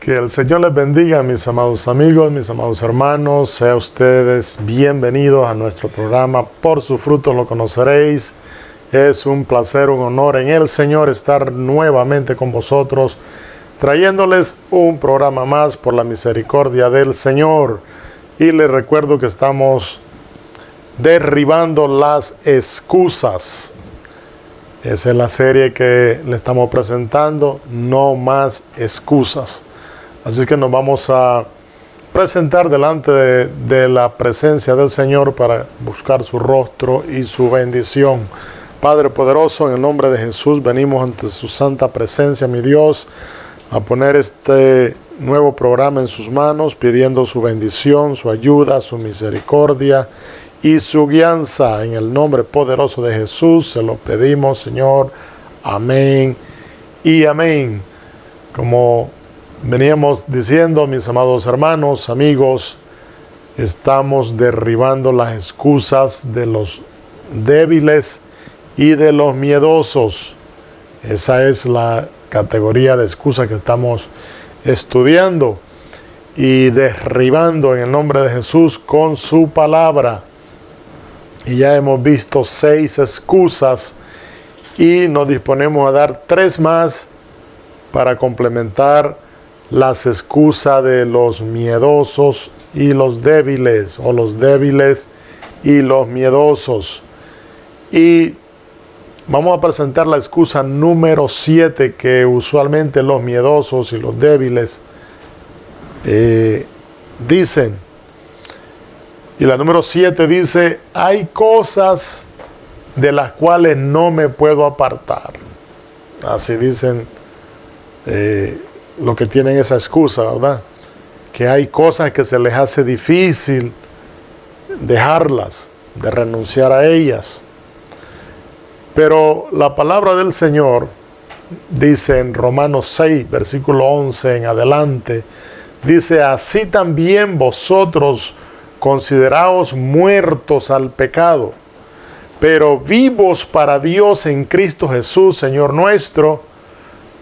Que el Señor les bendiga, mis amados amigos, mis amados hermanos. Sean ustedes bienvenidos a nuestro programa. Por su fruto lo conoceréis. Es un placer, un honor en el Señor estar nuevamente con vosotros, trayéndoles un programa más por la misericordia del Señor. Y les recuerdo que estamos derribando las excusas. Esa es la serie que le estamos presentando, No Más Excusas. Así que nos vamos a presentar delante de la presencia del Señor para buscar su rostro y su bendición. Padre poderoso, en el nombre de Jesús, venimos ante su santa presencia, mi Dios, a poner este nuevo programa en sus manos, pidiendo su bendición, su ayuda, su misericordia y su guianza. En el nombre poderoso de Jesús se lo pedimos, Señor. Amén y amén. Como veníamos diciendo, mis amados hermanos, amigos, estamos derribando las excusas de los débiles y de los miedosos. Esa es la categoría de excusas que estamos estudiando y derribando en el nombre de Jesús con su palabra. Y ya hemos visto 6 excusas y nos disponemos a dar 3 más para complementar las excusas de los miedosos y los débiles, o los débiles y los miedosos. Y vamos a presentar la excusa número 7, que usualmente los miedosos y los débiles dicen. Y la número 7 dice: hay cosas de las cuales no me puedo apartar. Así dicen los que tienen esa excusa, ¿verdad? Que hay cosas que se les hace difícil dejarlas, de renunciar a ellas. Pero la palabra del Señor dice en Romanos 6, versículo 11 en adelante, dice: así también vosotros consideraos muertos al pecado, pero vivos para Dios en Cristo Jesús, Señor nuestro.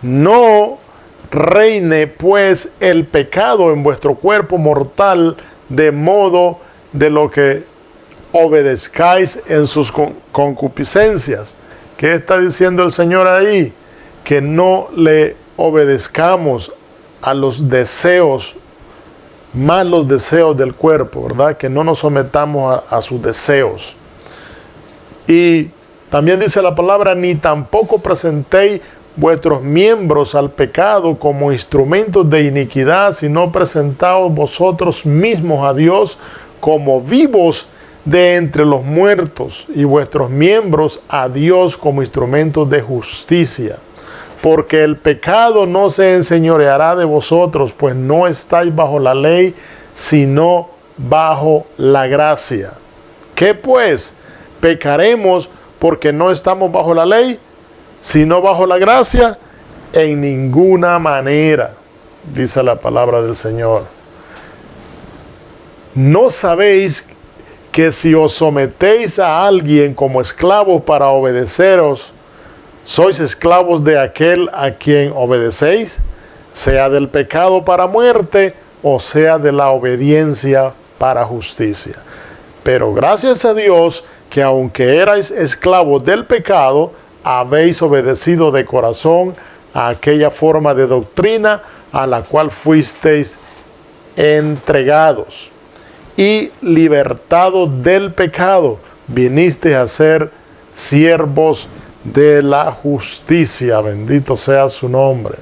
No reine pues el pecado en vuestro cuerpo mortal, de modo de lo que obedezcáis en sus concupiscencias. ¿Qué está diciendo el Señor ahí? Que no le obedezcamos a los deseos, malos deseos del cuerpo, ¿verdad? Que no nos sometamos a sus deseos. Y también dice la palabra: ni tampoco presentéis vuestros miembros al pecado como instrumentos de iniquidad, sino presentaos vosotros mismos a Dios como vivos de entre los muertos, y vuestros miembros a Dios como instrumentos de justicia. Porque el pecado no se enseñoreará de vosotros, pues no estáis bajo la ley, sino bajo la gracia. ¿Qué pues? ¿Pecaremos porque no estamos bajo la ley, sino bajo la gracia? En ninguna manera, dice la palabra del Señor. ¿No sabéis que si os sometéis a alguien como esclavos para obedeceros, sois esclavos de aquel a quien obedecéis, sea del pecado para muerte, o sea de la obediencia para justicia? Pero gracias a Dios que aunque erais esclavos del pecado, habéis obedecido de corazón a aquella forma de doctrina a la cual fuisteis entregados, y libertados del pecado, vinisteis a ser siervos de la justicia. Bendito sea su nombre.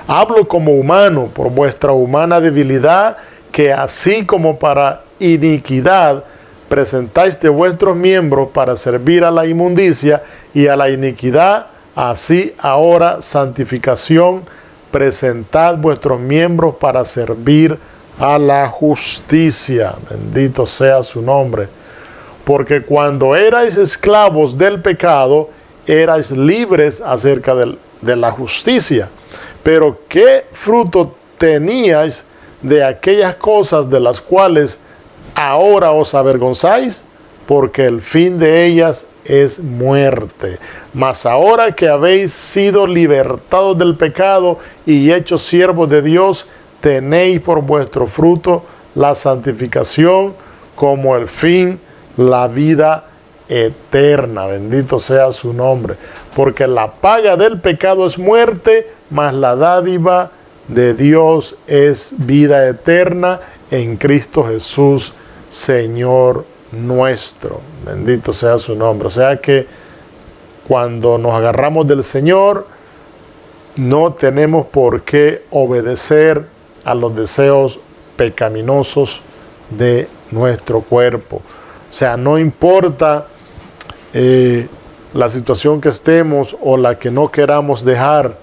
Hablo como humano por vuestra humana debilidad, que así como para iniquidad presentáis de vuestros miembros para servir a la inmundicia y a la iniquidad, así ahora santificación, presentad vuestros miembros para servir a la justicia. Bendito sea su nombre. Porque cuando erais esclavos del pecado, erais libres acerca de la justicia. Pero ¿qué fruto teníais de aquellas cosas de las cuales ahora os avergonzáis? Porque el fin de ellas es muerte. Mas ahora que habéis sido libertados del pecado y hechos siervos de Dios, tenéis por vuestro fruto la santificación, como el fin, la vida eterna. Bendito sea su nombre. Porque la paga del pecado es muerte, mas la dádiva de Dios es vida eterna en Cristo Jesús, Señor nuestro. Bendito sea su nombre. O sea que cuando nos agarramos del Señor, no tenemos por qué obedecer a los deseos pecaminosos de nuestro cuerpo. O sea, no importa la situación que estemos o la que no queramos dejar,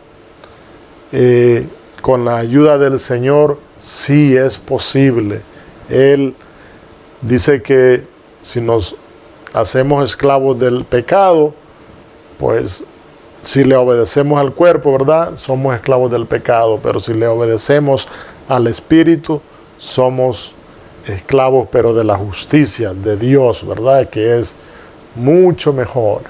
con la ayuda del Señor sí es posible. Él dice que si nos hacemos esclavos del pecado, pues si le obedecemos al cuerpo, ¿verdad? Somos esclavos del pecado, pero si le obedecemos al Espíritu, somos esclavos, pero de la justicia de Dios, ¿verdad? Que es mucho mejor.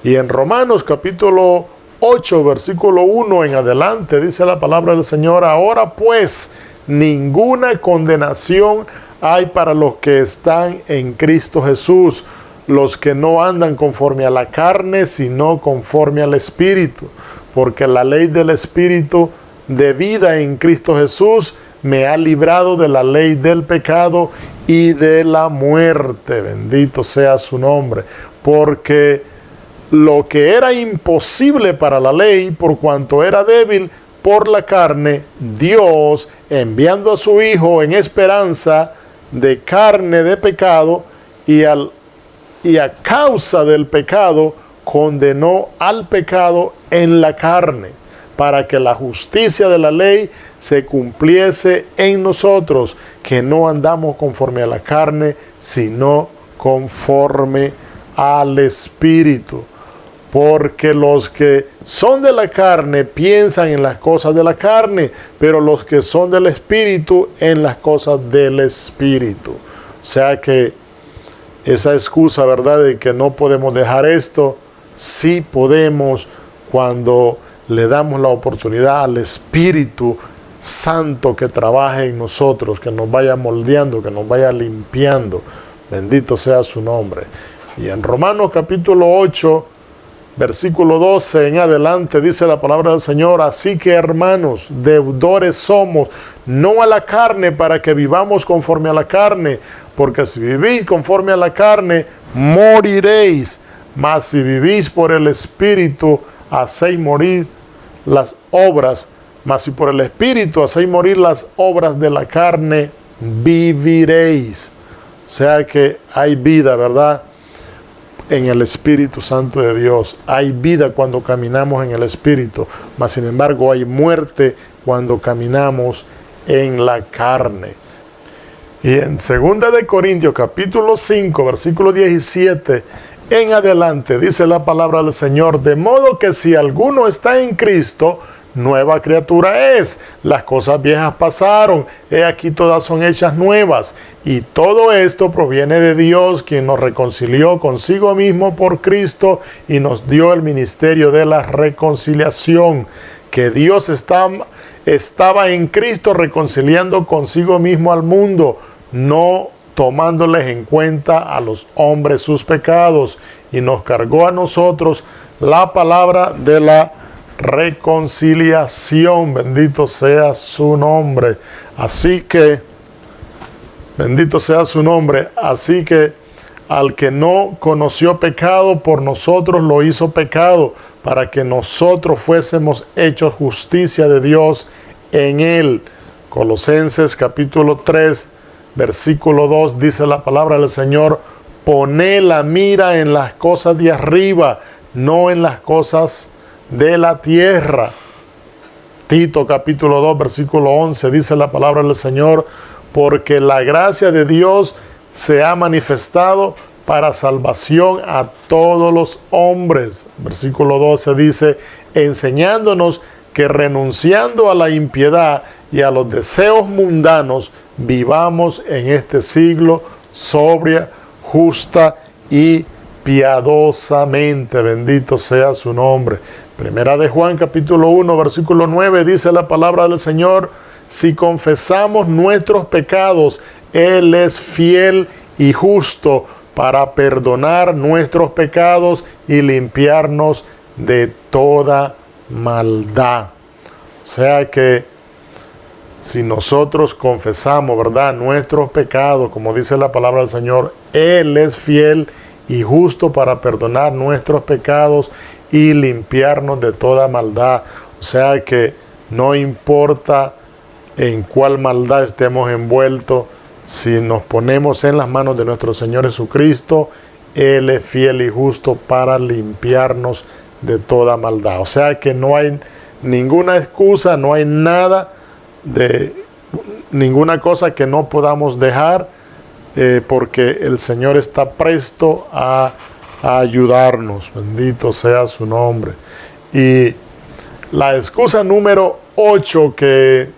Y en Romanos capítulo 8, versículo 1 en adelante, dice la palabra del Señor: ahora pues, ninguna condenación hay para los que están en Cristo Jesús, los que no andan conforme a la carne, sino conforme al Espíritu. Porque la ley del Espíritu de vida en Cristo Jesús me ha librado de la ley del pecado y de la muerte. Bendito sea su nombre. Porque lo que era imposible para la ley, por cuanto era débil por la carne, Dios, enviando a su Hijo en esperanza de carne de pecado, y a causa del pecado, condenó al pecado en la carne, para que la justicia de la ley se cumpliese en nosotros, que no andamos conforme a la carne, sino conforme al Espíritu. Porque los que son de la carne piensan en las cosas de la carne, pero los que son del Espíritu en las cosas del Espíritu. O sea que esa excusa, ¿verdad?, de que no podemos dejar esto, sí podemos cuando le damos la oportunidad al Espíritu Santo que trabaje en nosotros, que nos vaya moldeando, que nos vaya limpiando. Bendito sea su nombre. Y en Romanos capítulo 8, versículo 12 en adelante, dice la palabra del Señor: así que, hermanos, deudores somos, no a la carne, para que vivamos conforme a la carne, porque si vivís conforme a la carne, moriréis. Mas si vivís por el Espíritu, hacéis morir las obras. Mas si por el Espíritu hacéis morir las obras de la carne, viviréis. O sea que hay vida, ¿verdad?, en el Espíritu Santo de Dios. Hay vida cuando caminamos en el Espíritu, mas sin embargo hay muerte cuando caminamos en la carne. Y en 2 de Corintios capítulo 5, versículo 17 en adelante, dice la palabra del Señor: de modo que si alguno está en Cristo, nueva criatura es. Las cosas viejas pasaron, he aquí todas son hechas nuevas. Y todo esto proviene de Dios, quien nos reconcilió consigo mismo por Cristo y nos dio el ministerio de la reconciliación. Que Dios estaba en Cristo reconciliando consigo mismo al mundo, no tomándoles en cuenta a los hombres sus pecados, y nos cargó a nosotros la palabra de la reconciliación. Bendito sea su nombre. Así que, bendito sea su nombre. Así que al que no conoció pecado, por nosotros lo hizo pecado, para que nosotros fuésemos hechos justicia de Dios en él. Colosenses capítulo 3, versículo 2, dice la palabra del Señor: poned la mira en las cosas de arriba, no en las cosas de la tierra. Tito capítulo 2, versículo 11, dice la palabra del Señor: porque la gracia de Dios se ha manifestado para salvación a todos los hombres. Versículo 12 dice: enseñándonos que renunciando a la impiedad y a los deseos mundanos, vivamos en este siglo sobria, justa y piadosamente, bendito sea su nombre. Primera de Juan capítulo 1 versículo 9 dice la palabra del Señor: si confesamos nuestros pecados, Él es fiel y justo para perdonar nuestros pecados y limpiarnos de toda maldad. O sea que si nosotros confesamos, ¿verdad?, nuestros pecados, como dice la palabra del Señor, Él es fiel y justo para perdonar nuestros pecados y limpiarnos de toda maldad. O sea que no importa en cuál maldad estemos envueltos, si nos ponemos en las manos de nuestro Señor Jesucristo, Él es fiel y justo para limpiarnos de toda maldad. O sea que no hay ninguna excusa, no hay nada de ninguna cosa que no podamos dejar, porque el Señor está presto a ayudarnos. Bendito sea su nombre. Y la excusa número 8 que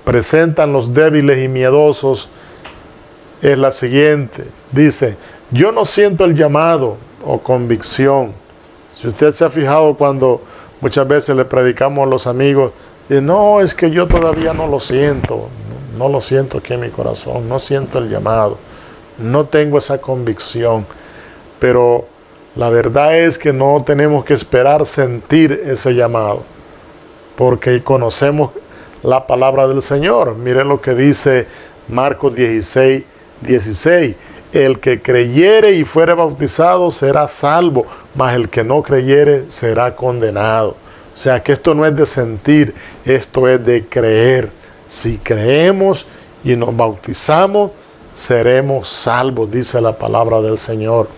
presentan los débiles y miedosos es la siguiente. Dice: yo no siento el llamado o convicción. Si usted se ha fijado, cuando muchas veces le predicamos a los amigos, no, es que yo todavía no lo siento, no lo siento aquí en mi corazón, no siento el llamado, no tengo esa convicción. Pero la verdad es que no tenemos que esperar sentir ese llamado, porque conocemos la palabra del Señor. Mire lo que dice Marcos 16, 16. El que creyere y fuere bautizado será salvo, mas el que no creyere será condenado. O sea que esto no es de sentir, esto es de creer. Si creemos y nos bautizamos, seremos salvos, dice la palabra del Señor.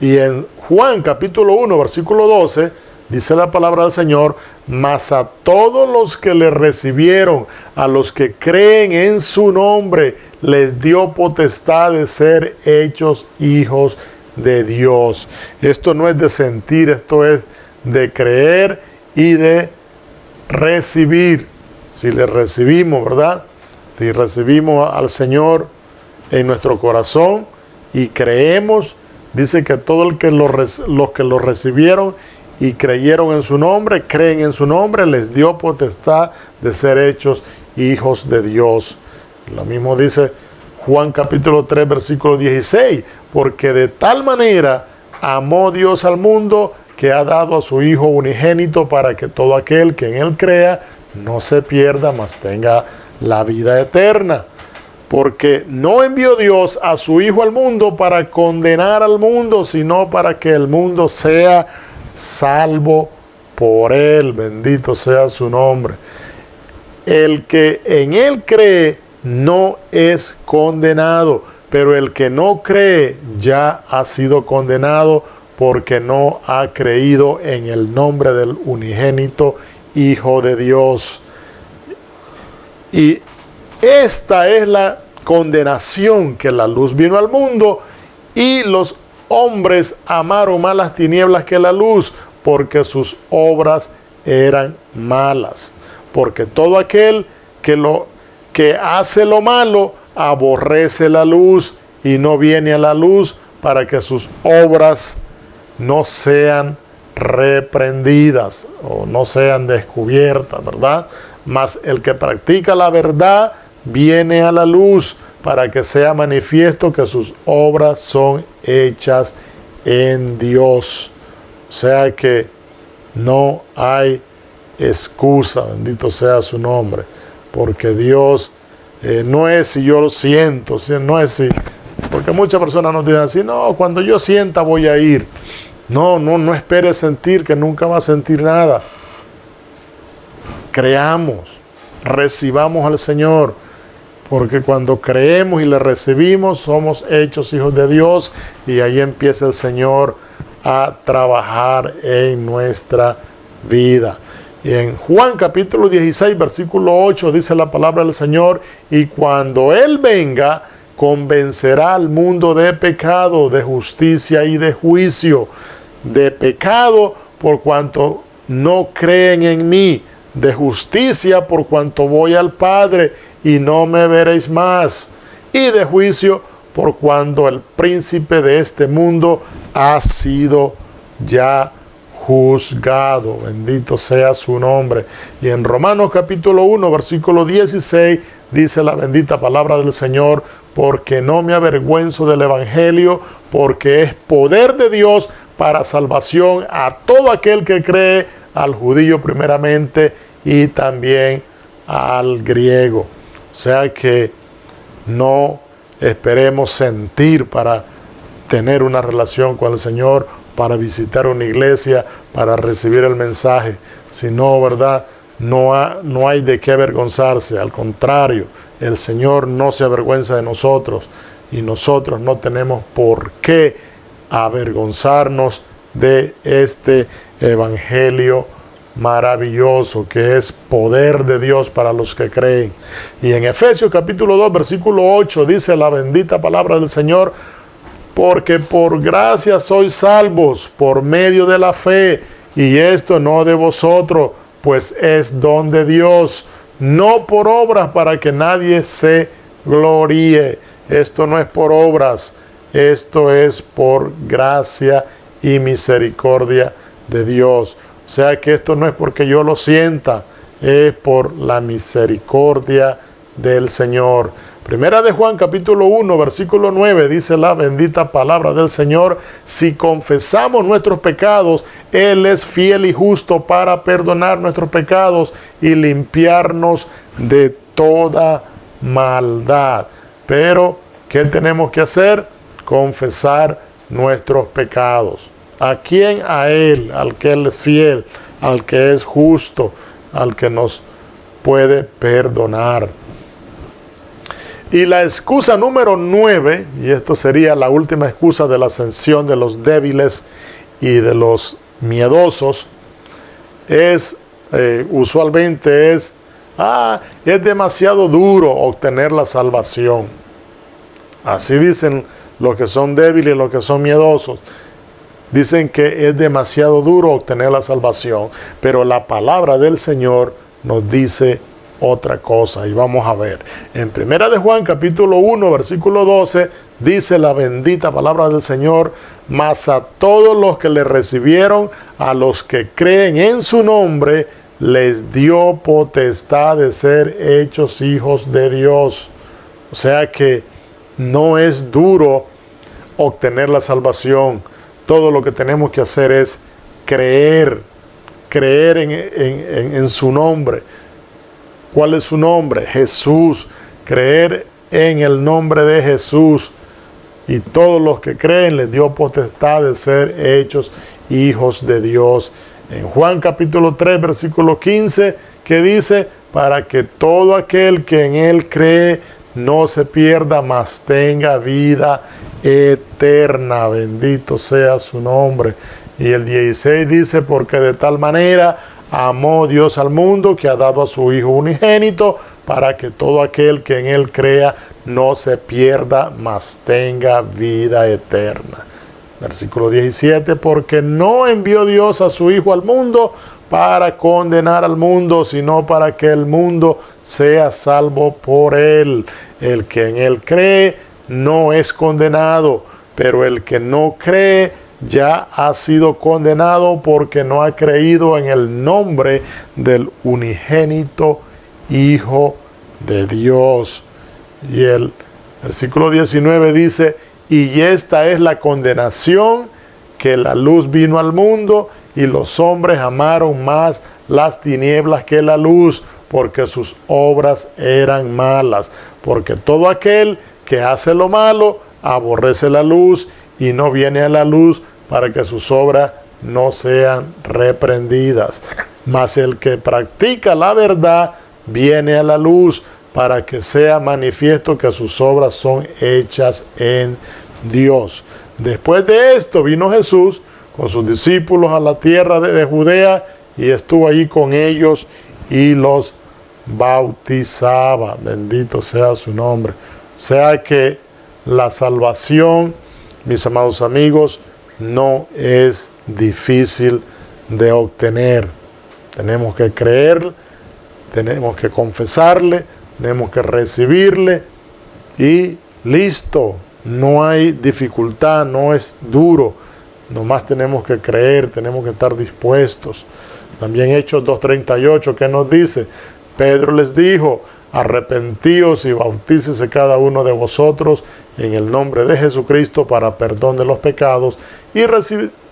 Y en Juan capítulo 1, versículo 12, dice la palabra del Señor: mas a todos los que le recibieron, a los que creen en su nombre, les dio potestad de ser hechos hijos de Dios. Esto no es de sentir, esto es de creer y de recibir. Si le recibimos, ¿verdad? Si recibimos al Señor en nuestro corazón y creemos, dice que todos los que lo recibieron y creyeron en su nombre, creen en su nombre, les dio potestad de ser hechos hijos de Dios. Lo mismo dice Juan capítulo 3, versículo 16, porque de tal manera amó Dios al mundo que ha dado a su Hijo unigénito, para que todo aquel que en Él crea no se pierda, mas tenga la vida eterna. Porque no envió Dios a su Hijo al mundo para condenar al mundo, sino para que el mundo sea salvo por Él. Bendito sea su nombre. El que en Él cree no es condenado, pero el que no cree ya ha sido condenado, porque no ha creído en el nombre del unigénito Hijo de Dios. Y esta es la condenación, que la luz vino al mundo y los hombres amaron más las tinieblas que la luz, porque sus obras eran malas. Porque todo aquel que hace lo malo aborrece la luz y no viene a la luz, para que sus obras no sean reprendidas o no sean descubiertas, ¿verdad? Mas el que practica la verdad viene a la luz, para que sea manifiesto que sus obras son hechas en Dios. O sea que no hay excusa, bendito sea su nombre, porque Dios no es si yo lo siento, no es si, porque muchas personas nos dicen así: no, cuando yo sienta voy a ir. No espere sentir, que nunca va a sentir nada. Creamos, recibamos al Señor, porque cuando creemos y le recibimos, somos hechos hijos de Dios, y ahí empieza el Señor a trabajar en nuestra vida. Y en Juan capítulo 16, versículo 8, dice la palabra del Señor: y cuando Él venga, convencerá al mundo de pecado, de justicia y de juicio. De pecado, por cuanto no creen en mí; de justicia, por cuanto voy al Padre y no me veréis más; y de juicio, por cuanto el príncipe de este mundo ha sido ya juzgado. Bendito sea su nombre. Y en Romanos capítulo 1, versículo 16, dice la bendita palabra del Señor: porque no me avergüenzo del Evangelio, porque es poder de Dios para salvación a todo aquel que cree, al judío primeramente y también al griego. O sea que no esperemos sentir para tener una relación con el Señor, para visitar una iglesia, para recibir el mensaje, sino, ¿verdad? No hay de qué avergonzarse. Al contrario, el Señor no se avergüenza de nosotros y nosotros no tenemos por qué avergonzarnos de este evangelio maravilloso que es poder de Dios para los que creen. Y en Efesios capítulo 2, versículo 8 dice la bendita palabra del Señor: porque por gracia sois salvos por medio de la fe, y esto no de vosotros, pues es don de Dios, no por obras, para que nadie se gloríe. Esto no es por obras, esto es por gracia y misericordia de Dios. O sea que esto no es porque yo lo sienta, es por la misericordia del Señor. Primera de Juan capítulo 1, versículo 9, dice la bendita palabra del Señor: si confesamos nuestros pecados, Él es fiel y justo para perdonar nuestros pecados y limpiarnos de toda maldad. Pero, ¿qué tenemos que hacer? Confesar nuestros pecados. ¿A quién? A Él, al que Él es fiel, al que es justo, al que nos puede perdonar. Y la excusa número 9, y esto sería la última excusa de la ascensión de los débiles y de los miedosos, usualmente es demasiado duro obtener la salvación. Así dicen los que son débiles y los que son miedosos. Dicen que es demasiado duro obtener la salvación, pero la palabra del Señor nos dice otra cosa, y vamos a ver. En Primera de Juan capítulo 1, versículo 12, dice la bendita palabra del Señor: mas a todos los que le recibieron, a los que creen en su nombre, les dio potestad de ser hechos hijos de Dios. O sea que no es duro obtener la salvación. Todo lo que tenemos que hacer es creer en su nombre. ¿Cuál es su nombre? Jesús. Creer en el nombre de Jesús. Y todos los que creen les dio potestad de ser hechos hijos de Dios. En Juan capítulo 3, versículo 15, que dice: para que todo aquel que en Él cree no se pierda, mas tenga vida eterna. Bendito sea su nombre. Y el 16 dice: porque de tal manera amó Dios al mundo, que ha dado a su Hijo unigénito, para que todo aquel que en Él crea no se pierda, mas tenga vida eterna. Versículo 17: porque no envió Dios a su Hijo al mundo para condenar al mundo, sino para que el mundo sea salvo por Él. El que en Él cree no es condenado, pero el que no cree ya ha sido condenado, porque no ha creído en el nombre del unigénito Hijo de Dios. Y el versículo 19 dice: y esta es la condenación, que la luz vino al mundo, y los hombres amaron más las tinieblas que la luz, porque sus obras eran malas. Porque todo aquel que hace lo malo aborrece la luz, y no viene a la luz, para que sus obras no sean reprendidas. Mas el que practica la verdad viene a la luz, para que sea manifiesto que sus obras son hechas en Dios. Después de esto vino Jesús con sus discípulos a la tierra de Judea, y estuvo allí con ellos y los bautizaba. Bendito sea su nombre. O sea que la salvación, mis amados amigos, no es difícil de obtener. Tenemos que creer, tenemos que confesarle, tenemos que recibirle y listo. No hay dificultad, no es duro. Nomás tenemos que creer, tenemos que estar dispuestos. También Hechos 2:38, ¿qué nos dice? Pedro les dijo, arrepentíos y bautícese cada uno de vosotros en el nombre de Jesucristo para perdón de los pecados y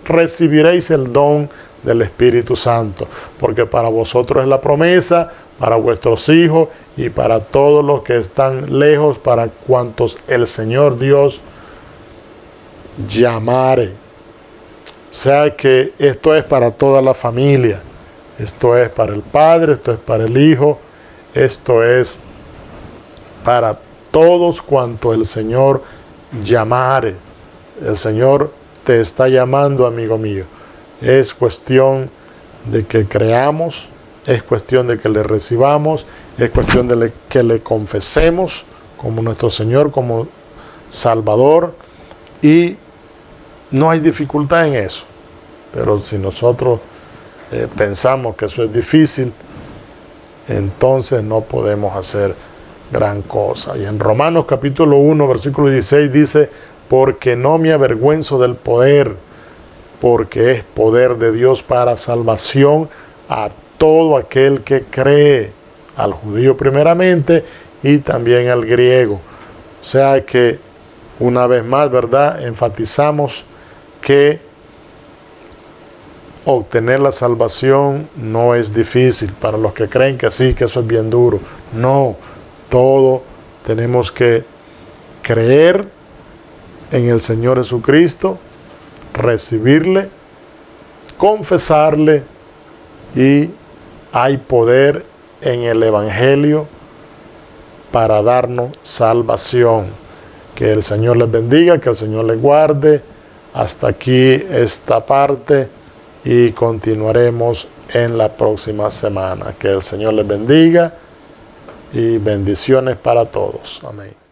recibiréis el don del Espíritu Santo, porque para vosotros es la promesa, para vuestros hijos y para todos los que están lejos, para cuantos el Señor Dios llamare. O sea que esto es para toda la familia, esto es para el Padre, esto es para el Hijo, esto es para todos cuanto el Señor llamare. El Señor te está llamando, amigo mío. Es cuestión de que creamos, es cuestión de que le recibamos, es cuestión de que le confesemos como nuestro Señor, como Salvador, y no hay dificultad en eso. Pero si nosotros pensamos que eso es difícil, entonces no podemos hacer gran cosa. Y en Romanos capítulo 1, versículo 16 dice, porque no me avergüenzo del poder, porque es poder de Dios para salvación a todo aquel que cree, al judío primeramente y también al griego. O sea que, una vez más, ¿verdad?, enfatizamos que obtener la salvación no es difícil. Para los que creen que sí, que eso es bien duro. No, todo tenemos que creer en el Señor Jesucristo, recibirle, confesarle, y hay poder en el Evangelio para darnos salvación. Que el Señor les bendiga, que el Señor les guarde. Hasta aquí esta parte y continuaremos en la próxima semana. Que el Señor les bendiga y bendiciones para todos. Amén.